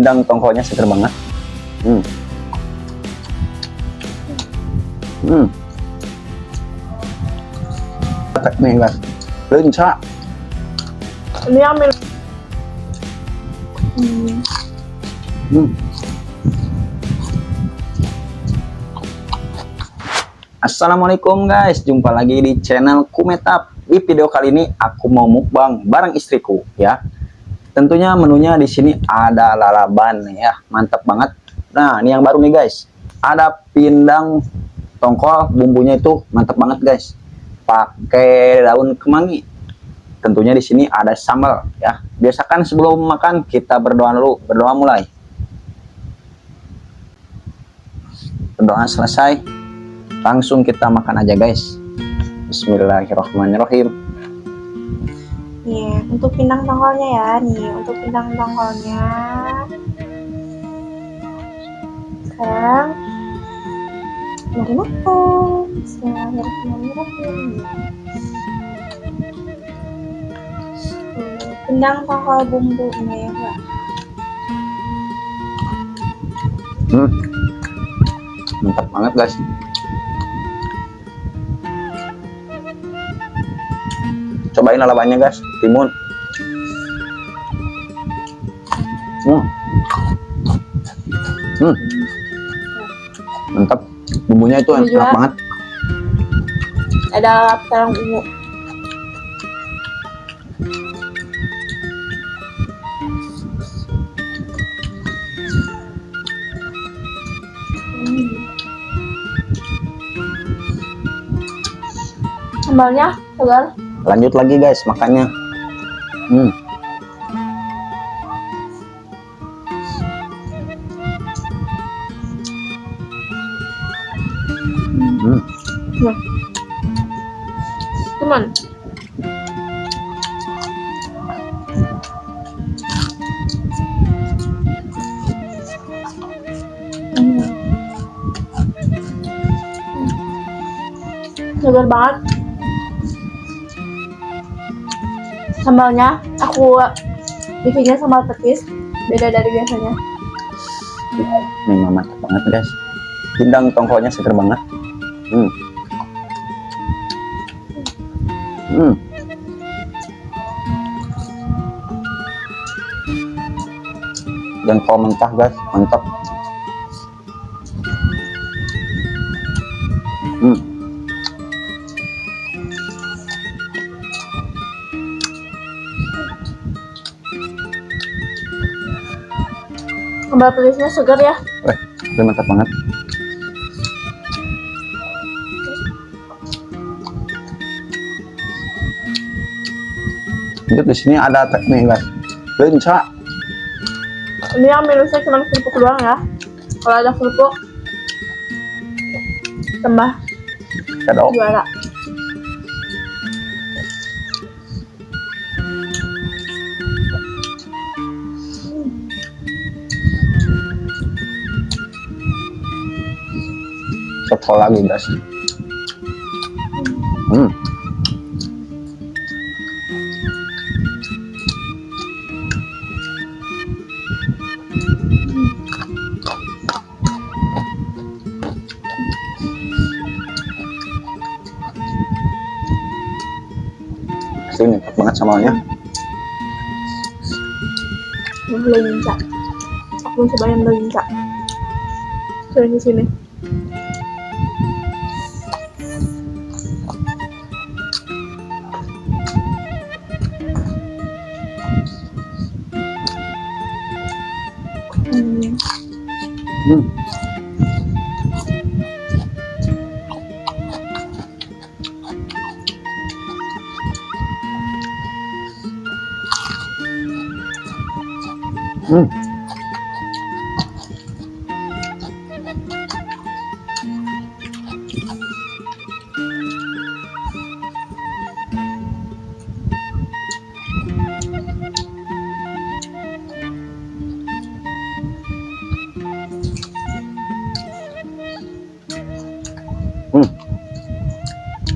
Pindang tongkolnya seger banget. Nih guys, lencah. Ini ambil. Assalamualaikum guys, jumpa lagi di channel Kumetap. Di video kali ini aku mau mukbang bareng istriku ya. Tentunya menunya di sini ada lalaban ya, mantap banget. Nah, ini yang baru nih guys. Ada pindang tongkol, bumbunya itu mantap banget guys. Pakai daun kemangi. Tentunya di sini ada sambal ya. Biasakan sebelum makan kita berdoa dulu. Berdoa mulai. Berdoa selesai, langsung kita makan aja guys. Bismillahirrahmanirrahim. Nih, untuk pindang tongkolnya ya. Nih, untuk pindang tongkolnya. Sekarang mari makan. Bismillahirrahmanirrahim. Pindang tongkol bumbunya ya, Mbak. Mantap banget guys. Cobain lalabannya guys, timun. Mantap, bumbunya itu enak banget. Ada terang ungu. Sambalnya segar. Lanjut lagi guys makannya. Nah. Cuman segar banget. Sambalnya aku bikinnya sambal petis, beda dari biasanya. Ini mantap banget guys. Pindang tongkolnya seger banget. Jengkol mentah guys, mantap. Sambal petisnya segar ya. Ini mantap banget. Lanjut di sini ada nih guys, lencah. Ini yang minusnya cuma kerupuk doang ya. Kalau ada kerupuk tambah Kedok. juara. Sotol lagi guys. Ini enak banget sambalnya. Lelinca. Aku coba yang lelinca. Sering di sini.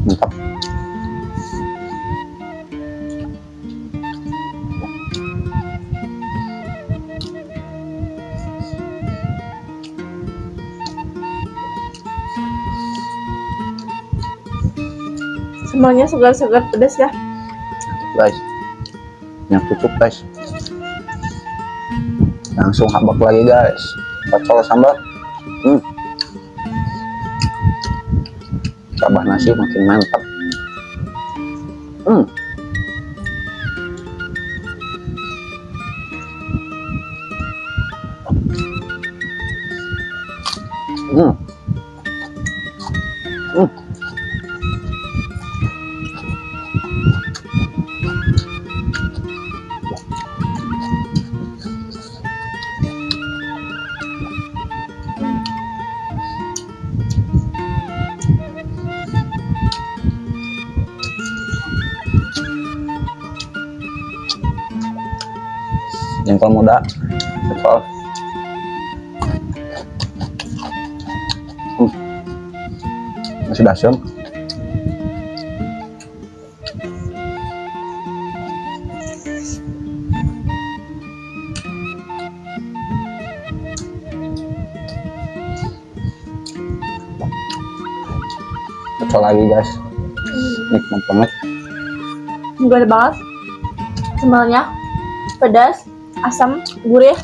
Mantap. Semuanya segar-segar pedas ya. Guys, yang cukup guys. Langsung habak lagi guys. Pacol sambal. Tambah nasi makin mantap. Jengkol muda, jengkol. Masih dasem. Pecel lagi guys, nikmat banget. Gurih banget. Sambalnya pedas, asam, gurih.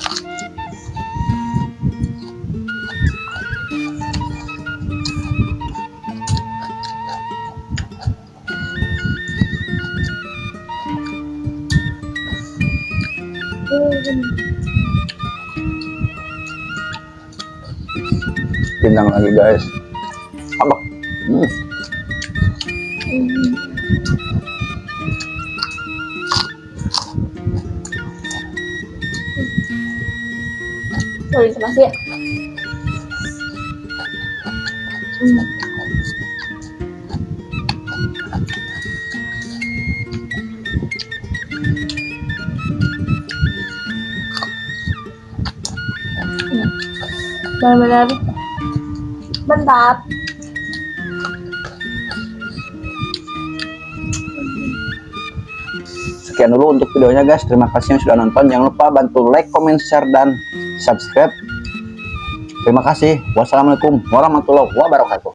Pindang lagi guys. Abak. Sorry, makasih. Benar-benar mantap. Sekian dulu untuk videonya guys. Terima kasih yang sudah nonton. Jangan lupa bantu like, comment, share, dan subscribe. Terima kasih. Wassalamualaikum warahmatullahi wabarakatuh.